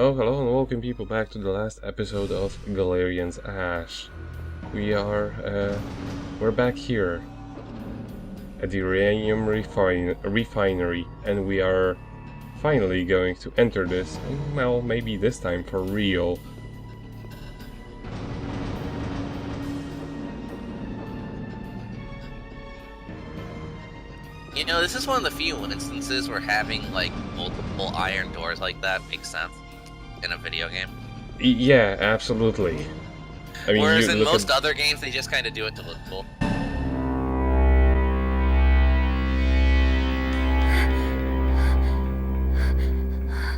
Oh, hello and welcome people back to the last episode of Galerians Ash. We're back here at the uranium refinery, and we are finally going to enter this, well, maybe this time for real. You know, this is one of the few instances where having, like, multiple iron doors like that makes sense in a video game. Yeah, absolutely. I mean, whereas in most other games, they just kind of do it to look cool.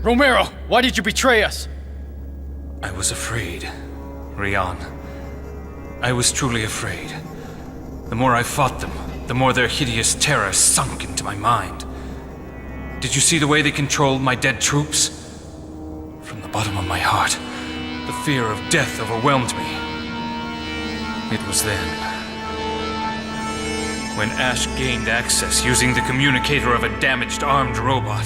Romero, why did you betray us? I was afraid, Rian. I was truly afraid. The more I fought them, the more their hideous terror sunk into my mind. Did you see the way they controlled my dead troops? From the bottom of my heart, the fear of death overwhelmed me. It was then, when Ash gained access using the communicator of a damaged armed robot.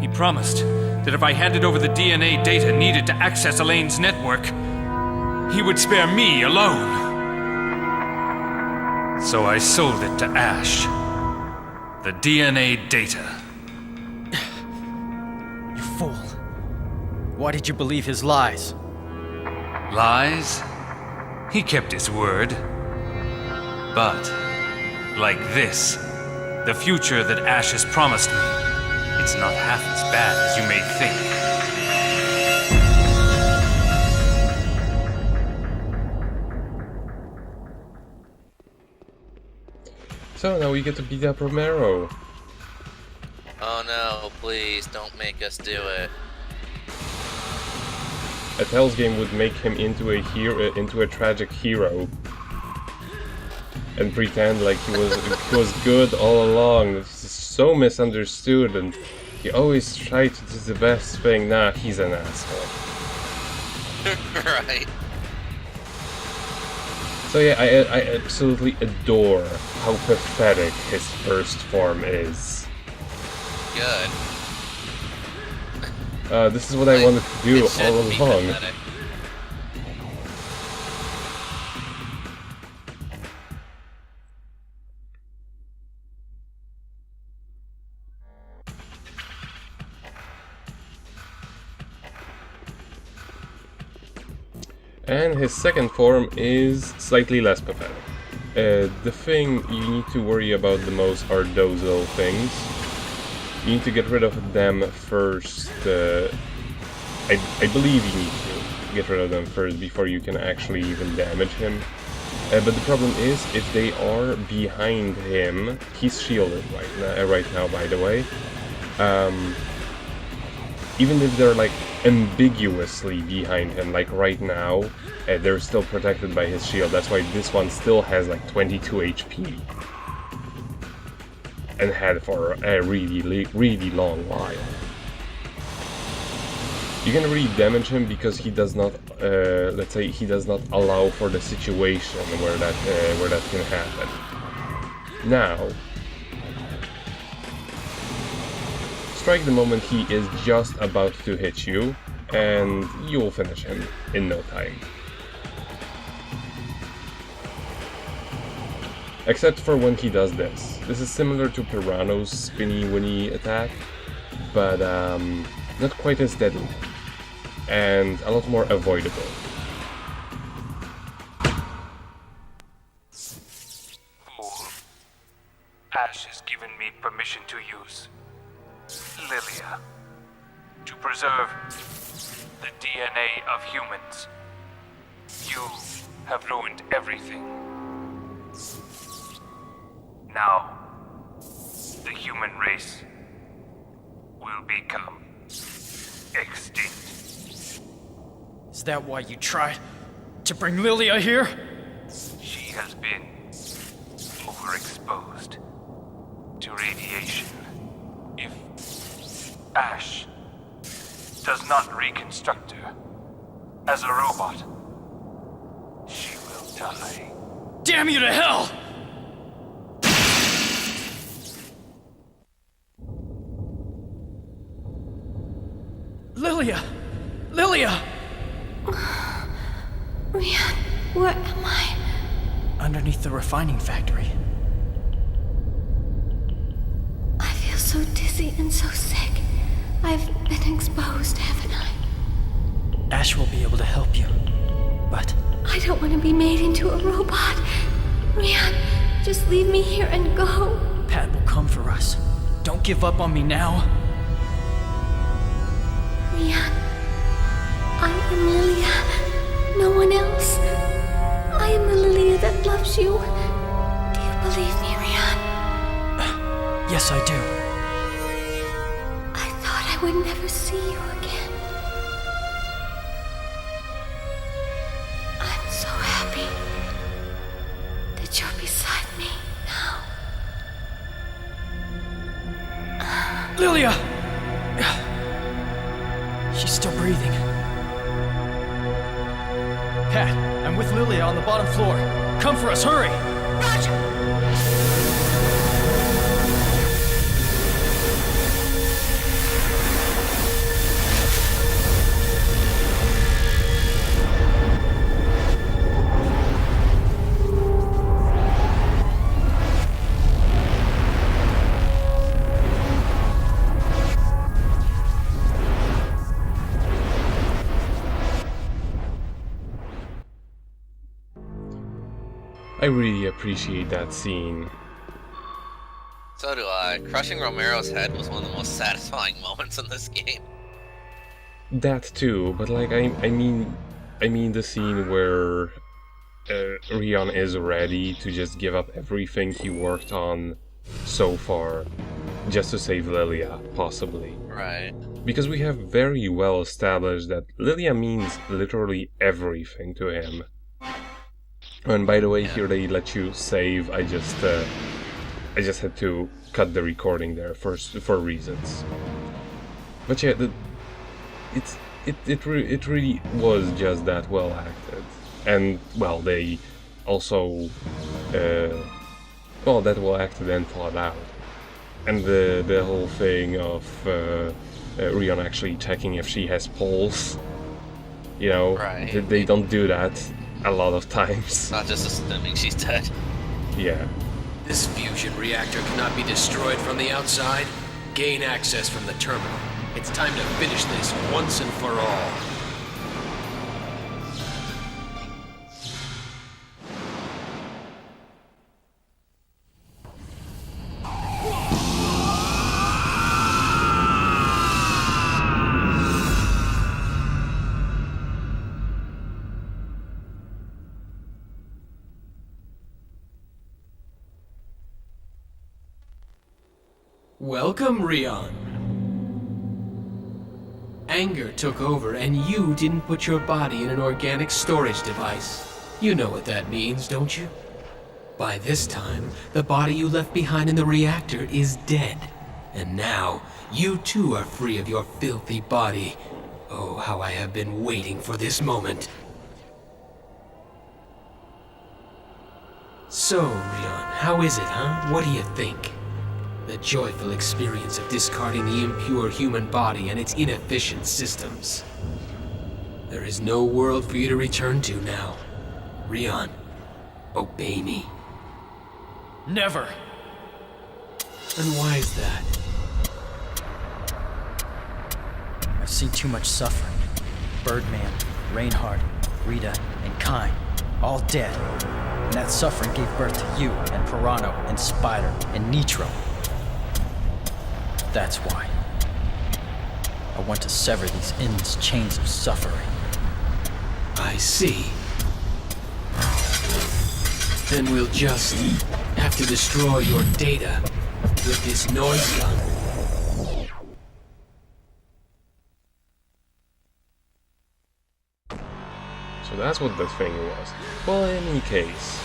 He promised that if I handed over the DNA data needed to access Elaine's network, he would spare me alone. So I sold it to Ash. The DNA data. You fool. Why did you believe his lies? Lies? He kept his word. But, like this, the future that Ash has promised me, it's not half as bad as you may think. So now we get to beat up Romero. Oh no, please, don't make us do it. A Tell's game would make him into a tragic hero. And pretend like he was good all along. He's so misunderstood, and he always tried to do the best thing. Nah, he's an asshole. Right. So yeah, I absolutely adore how pathetic his first form is. Good. This is what I wanted to do all along. And his second form is slightly less pathetic. The thing you need to worry about the most are those little things. You need to get rid of them first. I believe you need to get rid of them first before you can actually even damage him. But the problem is, if they are behind him, he's shielded right now, by the way. Even if they're like ambiguously behind him, like right now, they're still protected by his shield. That's why this one still has like 22 HP. And had for a really long while. You can really damage him because he does not, let's say, he does not allow for the situation where that can happen. Now, strike the moment he is just about to hit you, and you will finish him in no time. Except for when he does this. This is similar to Pirano's spinny winny attack, but not quite as deadly, and a lot more avoidable. Fool. Ash has given me permission to use Lilia to preserve the DNA of humans. You have ruined everything. Now, the human race will become extinct. Is that why you tried to bring Lilia here? She has been overexposed to radiation. If Ash does not reconstruct her as a robot, she will die. Damn you to hell! Lilia! Lilia! Rian, where am I? Underneath the refining factory. I feel so dizzy and so sick. I've been exposed, haven't I? Ash will be able to help you. But I don't want to be made into a robot. Rian, just leave me here and go. Pat will come for us. Don't give up on me now. Rian, I am Lilia. No one else. I am the Lilia that loves you. Do you believe me, Rian? Yes, I do. I thought I would never see you again. I'm so happy that you're beside me now. Lilia! She's still breathing. Pat, I'm with Lilia on the bottom floor. Come for us, hurry! I really appreciate that scene. So do I. Crushing Romero's head was one of the most satisfying moments in this game. That too, but like I mean the scene where Rion is ready to just give up everything he worked on so far just to save Lilia, possibly. Right. Because we have very well established that Lilia means literally everything to him. And by the way, here they let you save. I just had to cut the recording there for reasons. But yeah, it really was just that well acted, and well, they also that well acted and thought out, and the whole thing of Rion actually checking if she has pulse. You know, right. They don't do that a lot of times. Not just assuming she's dead. Yeah. This fusion reactor cannot be destroyed from the outside. Gain access from the terminal. It's time to finish this once and for all. Welcome, Rion. Anger took over, and you didn't put your body in an organic storage device. You know what that means, don't you? By this time, the body you left behind in the reactor is dead. And now, you too are free of your filthy body. Oh, how I have been waiting for this moment. So, Rion, how is it, huh? What do you think? The joyful experience of discarding the impure human body and its inefficient systems. There is no world for you to return to now. Rion, obey me. Never! And why is that? I've seen too much suffering. Birdman, Reinhardt, Rita, and Kine, all dead. And that suffering gave birth to you, and Pirano, and Spider, and Nitro. That's why. I want to sever these endless chains of suffering. I see. Then we'll just have to destroy your data with this noise gun. So that's what the thing was. Well, in any case,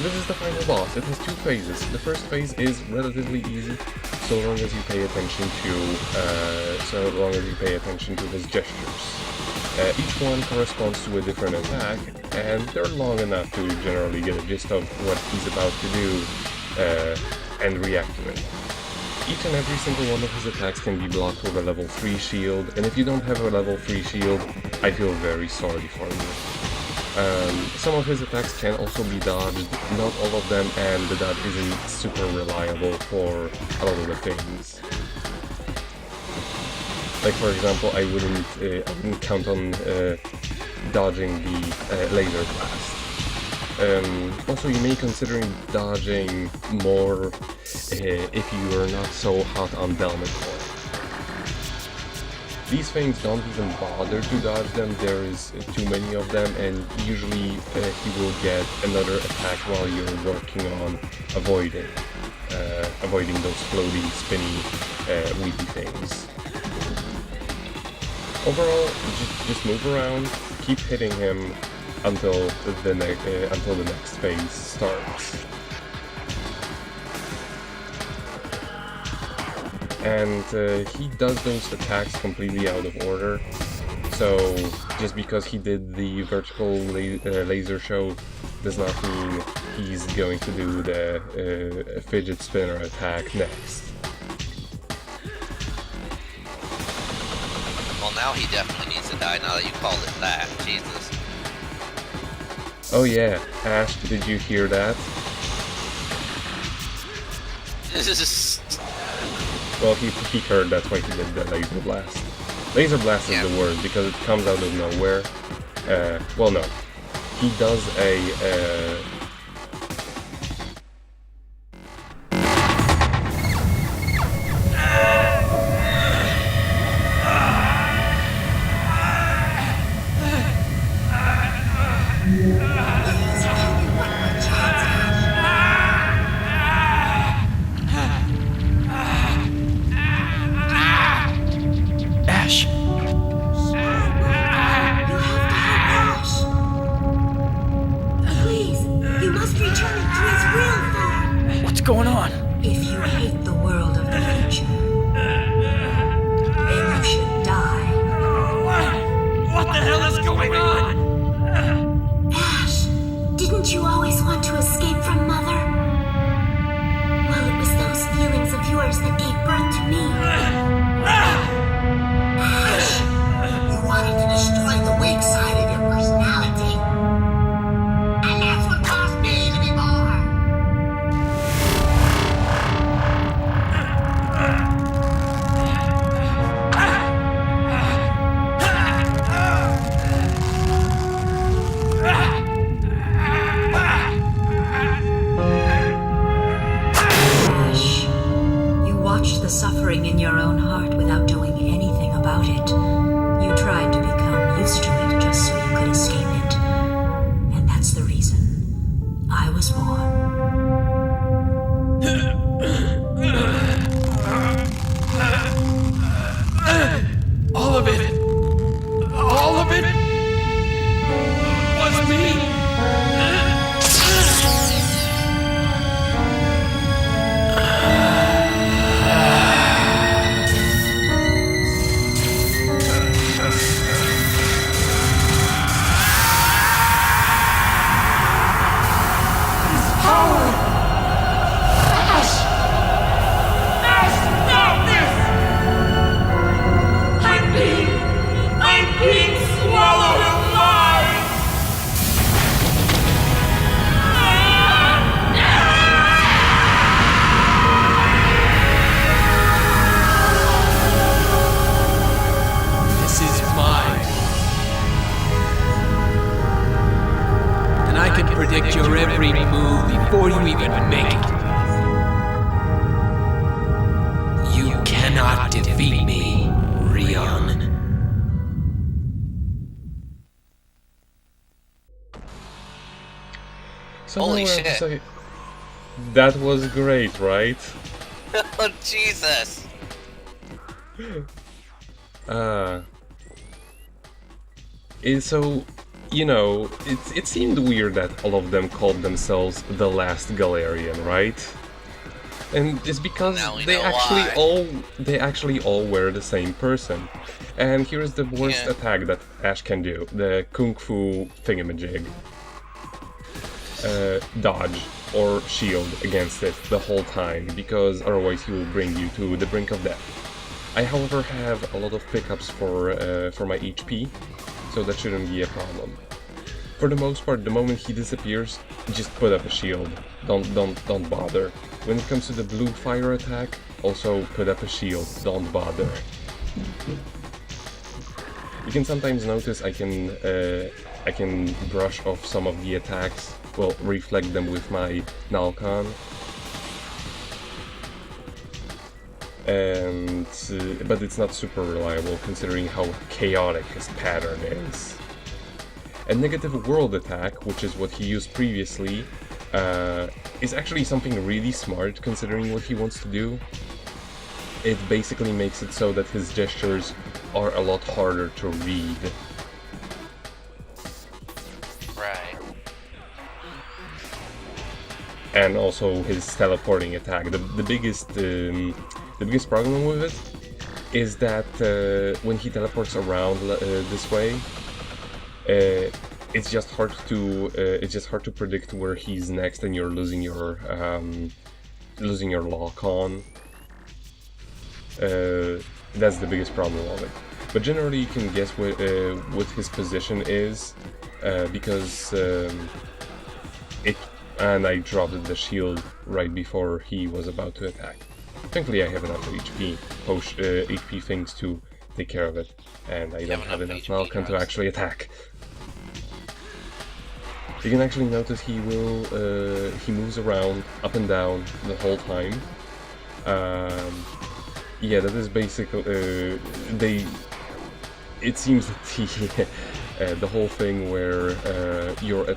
this is the final boss. It has two phases. The first phase is relatively easy, so long as you pay attention to his gestures. Each one corresponds to a different attack, and they're long enough to generally get a gist of what he's about to do and react to it. each and every single one of his attacks can be blocked with a level 3 shield, and if you don't have a level 3 shield, I feel very sorry for you. Some of his attacks can also be dodged, not all of them, and the dodge isn't super reliable for a lot of the things. Like for example, I wouldn't count on dodging the laser blast. Also, you may consider dodging more if you are not so hot on Delmator. These things don't even bother to dodge them, there is too many of them, and usually he will get another attack while you're working on avoiding those floaty, spinny, weedy things. Overall, just move around, keep hitting him until the next phase starts. And he does those attacks completely out of order, so just because he did the vertical laser show does not mean he's going to do the fidget spinner attack next. Well, now he definitely needs to die now that you called it that. Jesus. Oh yeah, Ash, did you hear that? Well, he heard, that's why he did the laser blast. Laser blast is the word, because it comes out of nowhere. Well no. He does a... going on? If you hate the world of the future, then you should die. What the hell is going on? Ash, didn't you always want to escape from Mother? Well, it was those feelings of yours that gave birth to me. Ash, you wanted to destroy the weak side of your personality. And that's what caused me to be born. The suffering in your own heart without doing anything about it. You tried to become used to it just so you could escape it. And that's the reason I was born. All of it was me. Predict your every move before you even make it. You cannot defeat me, Rion. So Holy I have to shit. say, that was great, right? Oh, Jesus! So, you know, it seemed weird that all of them called themselves the last Galerian, right? And it's because they actually all were the same person. And here's the worst attack that Ash can do, the Kung Fu thingamajig. dodge or shield against it the whole time, because otherwise he will bring you to the brink of death. I, however, have a lot of pickups for my HP, so that shouldn't be a problem. For the most part, the moment he disappears, just put up a shield. Don't bother. When it comes to the blue fire attack, also put up a shield. Don't bother. You can sometimes notice I can brush off some of the attacks, well, reflect them with my Nalcon. And but it's not super reliable considering how chaotic his pattern is. A negative world attack, which is what he used previously, is actually something really smart considering what he wants to do. It basically makes it so that his gestures are a lot harder to read. Right. And also his teleporting attack. The biggest problem with it is that when he teleports around this way, it's just hard to predict where he's next, and you're losing your lock on. That's the biggest problem of it. But generally, you can guess what his position is because and I dropped the shield right before he was about to attack. Thankfully, I have enough HP HP things to take care of it, and I don't have enough Malcolm to actually attack. You can actually notice he moves around up and down the whole time. Yeah, that is basically it seems that the whole thing where your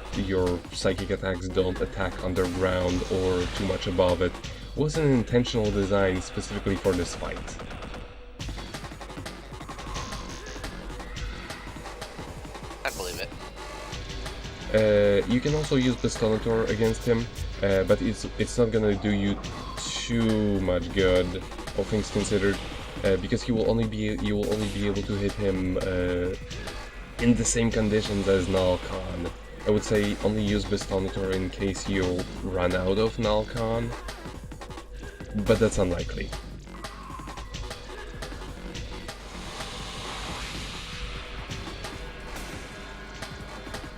psychic attacks don't attack underground or too much above it was an intentional design specifically for this fight. I believe it. You can also use Bastonator against him, but it's not gonna do you too much good, all things considered, because you will only be able to hit him in the same conditions as Nalcon. I would say only use Bastonator in case you'll run out of Nalcon, but that's unlikely.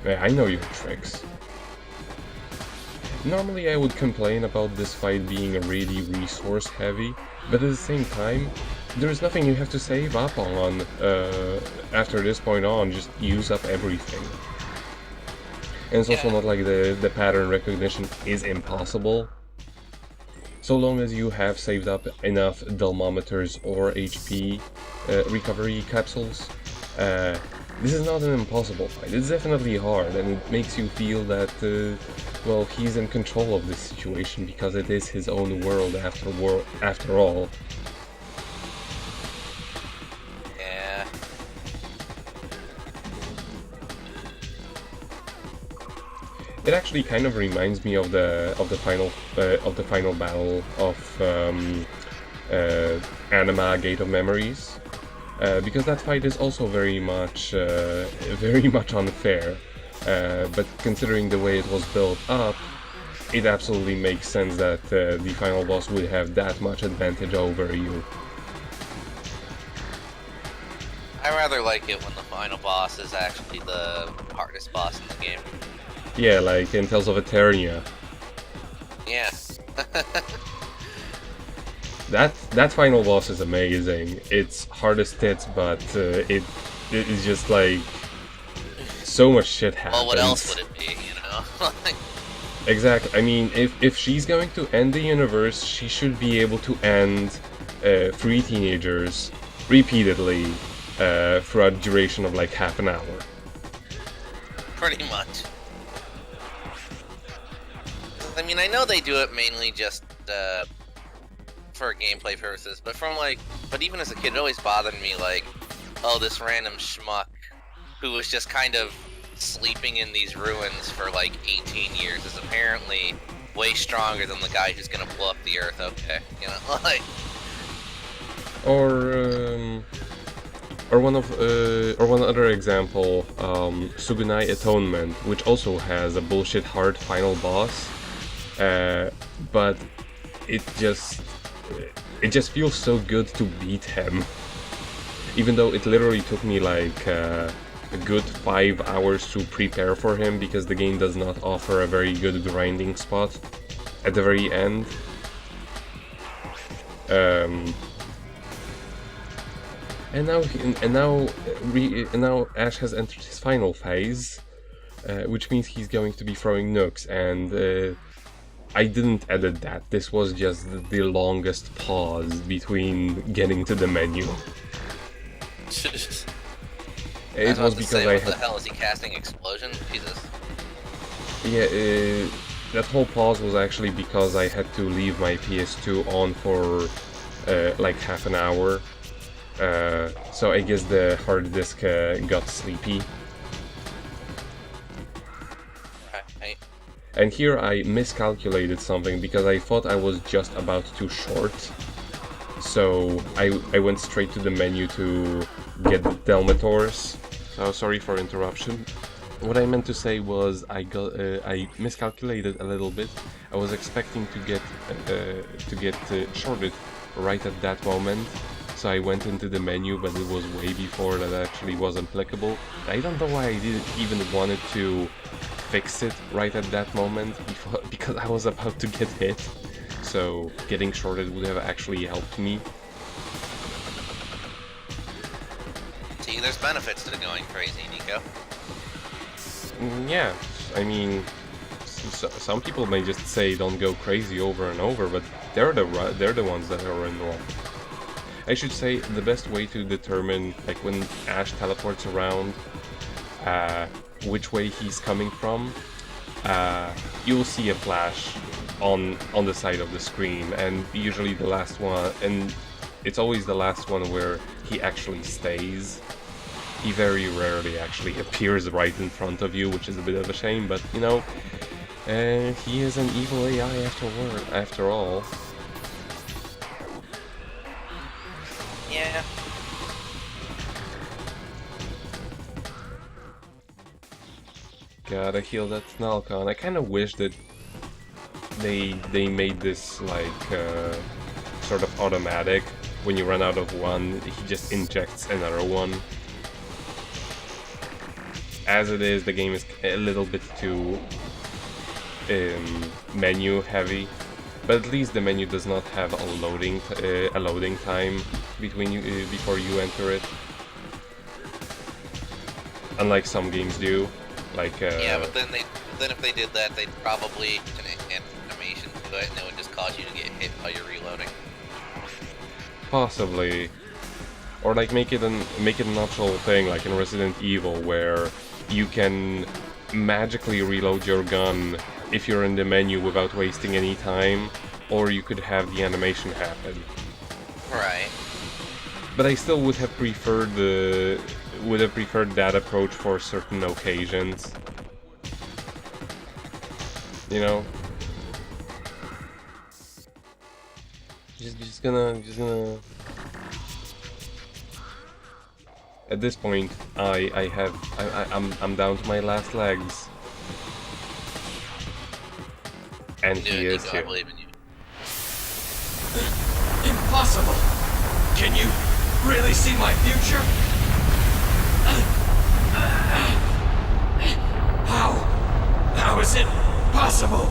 Yeah, I know your tricks. Normally I would complain about this fight being really resource heavy, but at the same time, there's nothing you have to save up on after this point on, just use up everything. And it's also not like the pattern recognition is impossible. So long as you have saved up enough Delmometers or HP recovery capsules, this is not an impossible fight. It's definitely hard, and it makes you feel that, well, he's in control of this situation because it is his own world after all. Yeah. It actually kind of reminds me of the final battle of Anima Gate of Memories. Because that fight is also very much unfair, but considering the way it was built up, it absolutely makes sense that the final boss would have that much advantage over you. I rather like it when the final boss is actually the hardest boss in the game. Yeah, like in Tales of Eternia. Yeah. That final boss is amazing. It's hard as tits, but it is just like so much shit happens. Well, what else would it be, you know? Exactly. I mean, if she's going to end the universe, she should be able to end 3 teenagers repeatedly throughout the duration of like half an hour. Pretty much. I mean, I know they do it mainly just for gameplay purposes, but but even as a kid, it always bothered me, like, oh, this random schmuck who was just kind of sleeping in these ruins for like 18 years is apparently way stronger than the guy who's gonna blow up the Earth. Or one other example, Sugunai Atonement, which also has a bullshit hard final boss, but it just feels so good to beat him, even though it literally took me like a good 5 hours to prepare for him, because the game does not offer a very good grinding spot at the very end. And now Ash has entered his final phase, which means he's going to be throwing nukes, and I didn't edit that. This was just the longest pause between getting to the menu. It was because I what had... the hell is he casting explosion? Jesus. Yeah, that whole pause was actually because I had to leave my PS2 on for like half an hour. So I guess the hard disk got sleepy. Right. And here I miscalculated something because I thought I was just about too short. So I went straight to the menu to get the Delmators. So sorry for interruption. What I meant to say was I miscalculated a little bit. I was expecting to get shorted right at that moment. So I went into the menu, but it was way before that actually was applicable. I don't know why I didn't even wanted to fix it right at that moment, because I was about to get hit. So getting shorted would have actually helped me. See, there's benefits to going crazy, Nico. Yeah, I mean, some people may just say don't go crazy over and over, but they're the ones that are in wrong. I should say the best way to determine, like when Ash teleports around, which way he's coming from, you'll see a flash on the side of the screen, and usually the last one, and it's always the last one where he actually stays. He very rarely actually appears right in front of you, which is a bit of a shame, but you know, he is an evil AI after all. Yeah. Gotta heal that Snalcon. I kind of wish that they made this like sort of automatic. When you run out of one, he just injects another one. As it is, the game is a little bit too menu heavy, but at least the menu does not have a loading time between you before you enter it, unlike some games do. Like yeah, but then if they did that, they'd probably an animation to it, and it would just cause you to get hit while you're reloading. Possibly, or like make it an optional thing, like in Resident Evil, where you can magically reload your gun if you're in the menu without wasting any time, or you could have the animation happen. Right. But I still would have preferred that approach for certain occasions. You know? Just gonna at this point I'm down to my last legs. And he is Nico, here. I believe in you. Impossible! Can you really see my future? How is it possible?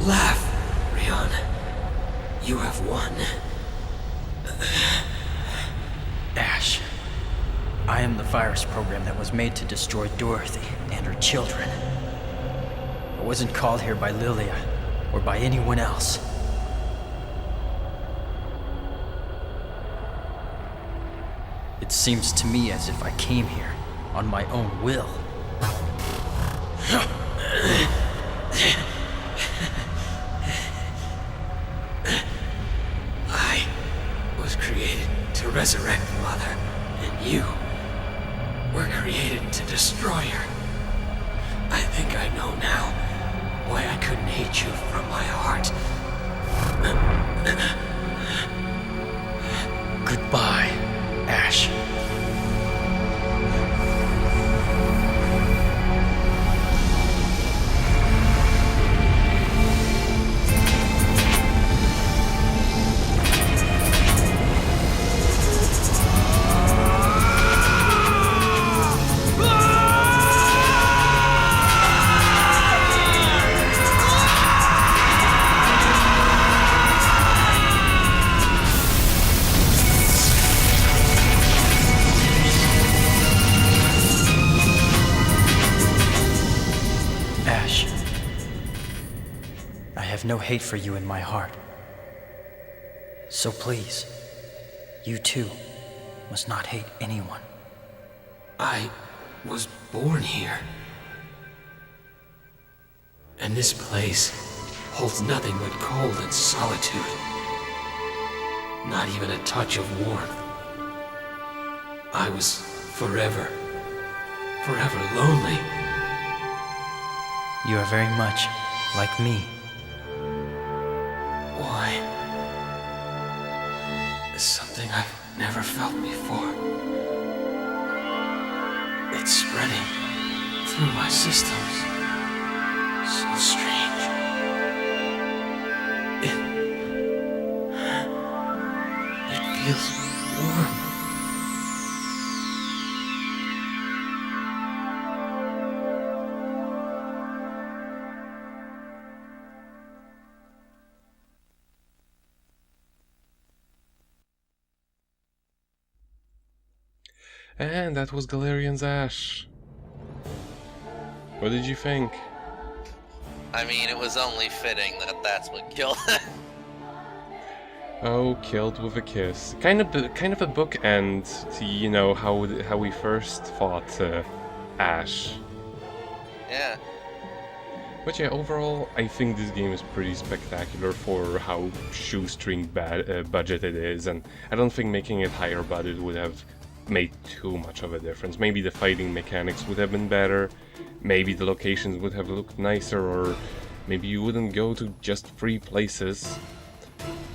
Laugh, Rion. You have won. Ash, I am the virus program that was made to destroy Dorothy and her children. I wasn't called here by Lilia or by anyone else. It seems to me as if I came here on my own will. I was created to resurrect Mother, and you were created to destroy her. I think I know now why I couldn't hate you from my heart. no hate for you in my heart. So please, you too must not hate anyone. I was born here. And this place holds nothing but cold and solitude. Not even a touch of warmth. I was forever lonely. You are very much like me. Why? It's something I've never felt before. It's spreading through my systems. So strange. It feels warm. And that was Galerians Ash. What did you think? I mean, it was only fitting that that's what killed it. Oh, killed with a kiss. Kind of a bookend to, you know, how we first fought Ash. Yeah. But yeah, overall, I think this game is pretty spectacular for how shoestring budget it is, and I don't think making it higher budget would have made too much of a difference. Maybe the fighting mechanics would have been better, maybe the locations would have looked nicer, or maybe you wouldn't go to just 3 places.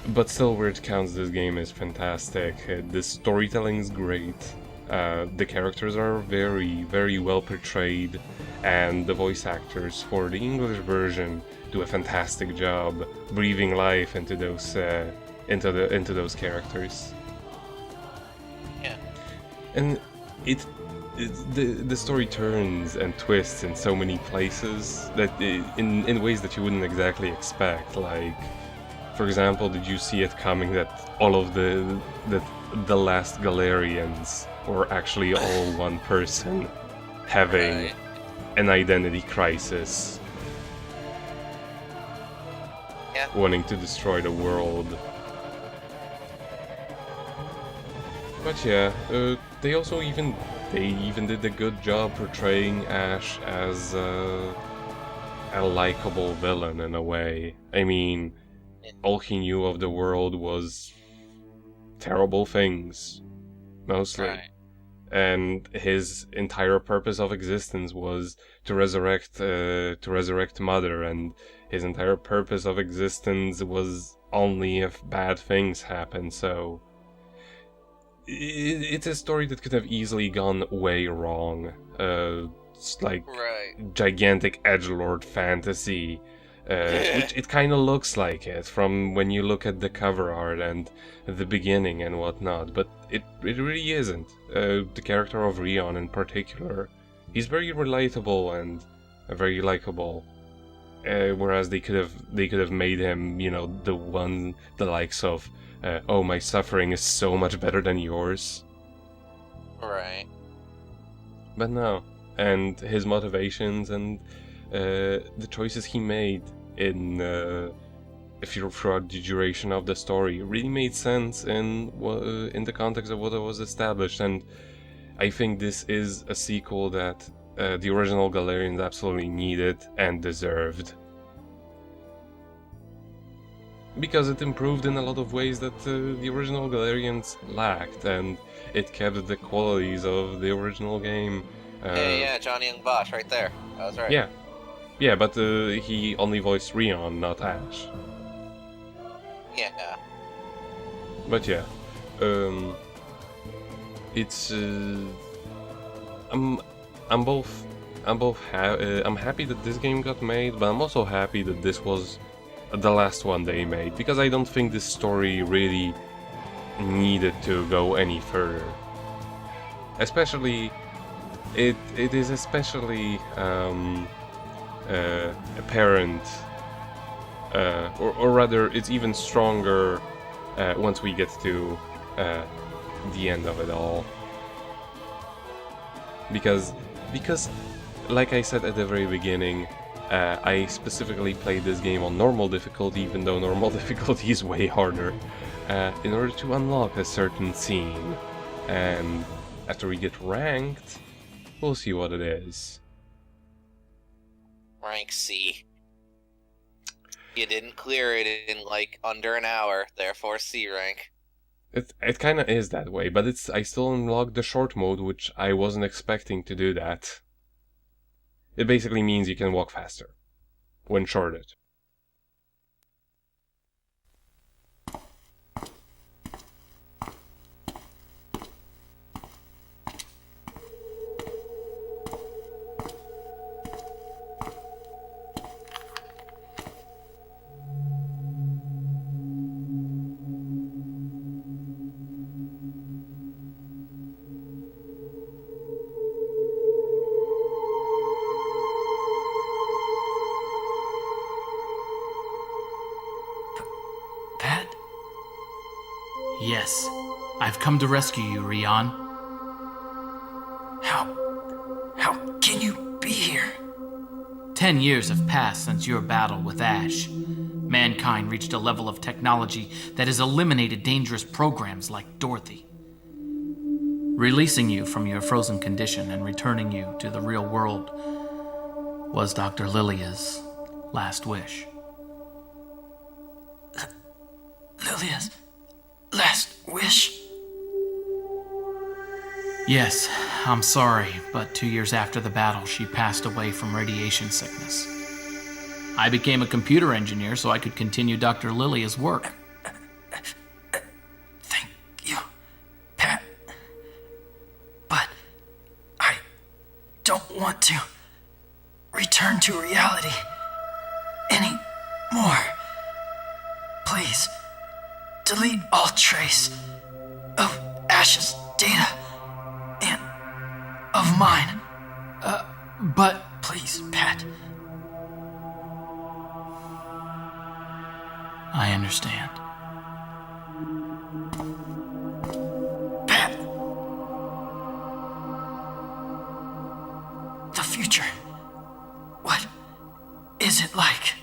But still, where it counts, this game is fantastic. The storytelling is great. The characters are very, very well portrayed, and the voice actors for the English version do a fantastic job breathing life into those characters. Yeah. And the story turns and twists in so many places that in ways that you wouldn't exactly expect. Like, for example, did you see it coming that all of the last Galerians were actually all one person having an identity crisis, wanting to destroy the world? But yeah, they even did a good job portraying Ash as a likable villain in a way. I mean, all he knew of the world was terrible things, mostly. Right. And his entire purpose of existence was to resurrect Mother, and his entire purpose of existence was only if bad things happen. So it's a story that could have easily gone way wrong. It's like gigantic edgelord fantasy, which it kind of looks like it from when you look at the cover art and the beginning and whatnot, but it really isn't. The character of Rion in particular, he's very relatable and very likable. Whereas they could have made him, you know, the likes of, oh, my suffering is so much better than yours. Right. But no, and his motivations and the choices he made throughout the duration of the story really made sense in the context of what was established, and I think this is a sequel that the original Galerians absolutely needed and deserved, because it improved in a lot of ways that the original Galerians lacked, and it kept the qualities of the original game. Yeah, Johnny Young Bosch, right there. That was right. Yeah, but he only voiced Rion, not Ash. Yeah. But yeah, it's I'm happy that this game got made, but I'm also happy that this was the last one they made, because I don't think this story really needed to go any further. Especially, it is especially apparent, or rather, it's even stronger once we get to the end of it all. Because, like I said at the very beginning, I specifically played this game on normal difficulty, even though normal difficulty is way harder, in order to unlock a certain scene. And after we get ranked, we'll see what it is. Rank C. You didn't clear it in like under an hour, therefore C rank. It kind of is that way, but I still unlocked the short mode, which I wasn't expecting to do that. It basically means you can walk faster when shorted. Pat? Yes, I've come to rescue you, Rion. How can you be here? 10 years have passed since your battle with Ash. Mankind reached a level of technology that has eliminated dangerous programs like Dorothy. Releasing you from your frozen condition and returning you to the real world was Dr. Lilia's last wish. Lilia's last wish? Yes, I'm sorry, but 2 years after the battle, she passed away from radiation sickness. I became a computer engineer so I could continue Dr. Lilia's work. Thank you, Pat. But I don't want to return to reality anymore. Please, delete all trace of Ash's data and of mine. But please, Pat. I understand. Pat. The future. What is it like?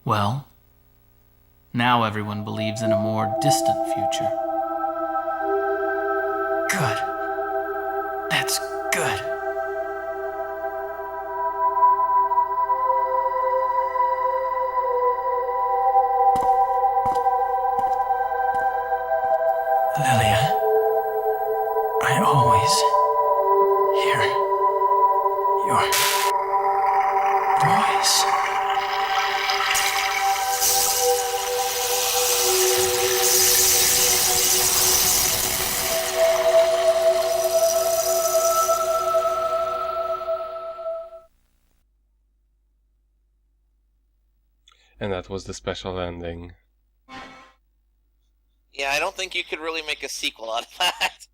Well, now everyone believes in a more distant future. Good. That's good. Lilia, I always hear your voice. And that was the special ending. Yeah, I don't think you could really make a sequel out of that.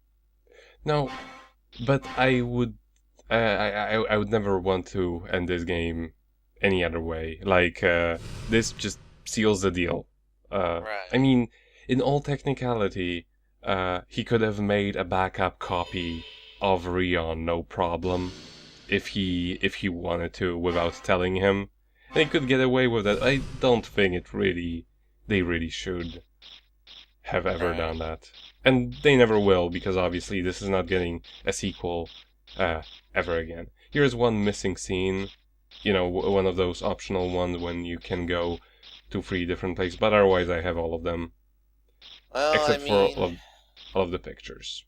No, but I would never want to end this game any other way. Like, this just seals the deal. Right. I mean, in all technicality, he could have made a backup copy of Rion, no problem, if he wanted to, without telling him. And he could get away with that. I don't think they really should have ever done that. And they never will, because obviously this is not getting a sequel ever again. Here's one missing scene, you know, one of those optional ones when you can go to 3 different places, but otherwise I have all of them. Well, except I mean, for all of the pictures.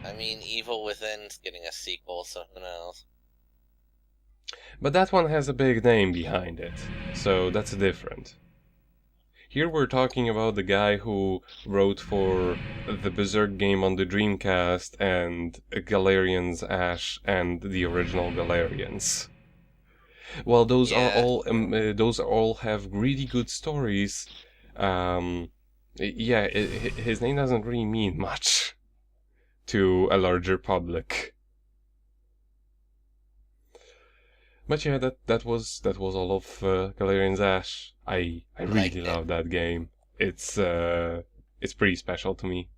I mean, Evil Within's getting a sequel, so who knows? But that one has a big name behind it, so that's different. Here we're talking about the guy who wrote for the Berserk game on the Dreamcast and Galerians, Ash, and the original Galerians. Well, those all have really good stories. His name doesn't really mean much to a larger public. But yeah, that was all of Galerian's Ash. I really love that game. It's pretty special to me.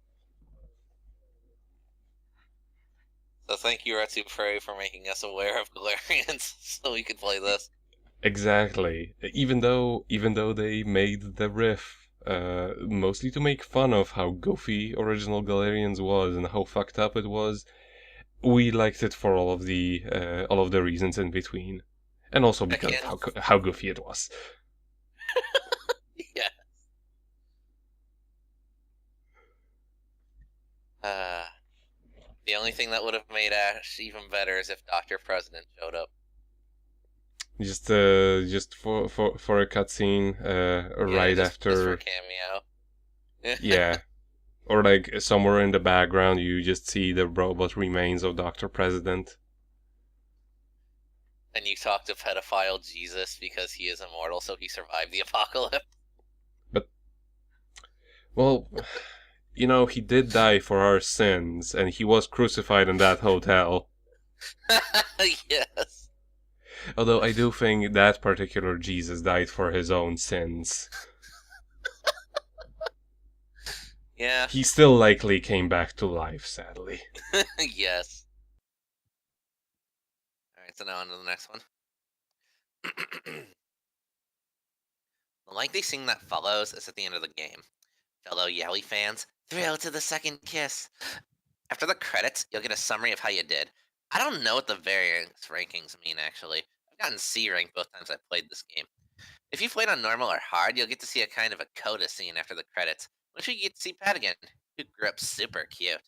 So thank you, Retsu Prairie, for making us aware of Galerians so we could play this. Exactly. Even though they made the riff mostly to make fun of how goofy original Galerians was and how fucked up it was, we liked it for all of the reasons in between, and also because of how goofy it was. Yeah. The only thing that would have made Ash even better is if Dr. President showed up. Just for a cutscene, right just after. for cameo. Yeah. Or like somewhere in the background, you just see the robot remains of Dr. President. And you talk to pedophile Jesus because he is immortal, so he survived the apocalypse. But, well, you know, he did die for our sins, and he was crucified in that hotel. Yes. Although I do think that particular Jesus died for his own sins. Yeah. He still likely came back to life, sadly. Yes. Alright, so now on to the next one. The lengthy scene that follows is at the end of the game. Fellow Yowie fans, thrill to the second kiss. After the credits, you'll get a summary of how you did. I don't know what the variance rankings mean, actually. I've gotten C rank both times I've played this game. If you played on normal or hard, you'll get to see a kind of a coda scene after the credits, which you get to see Pat again, who grew up super cute.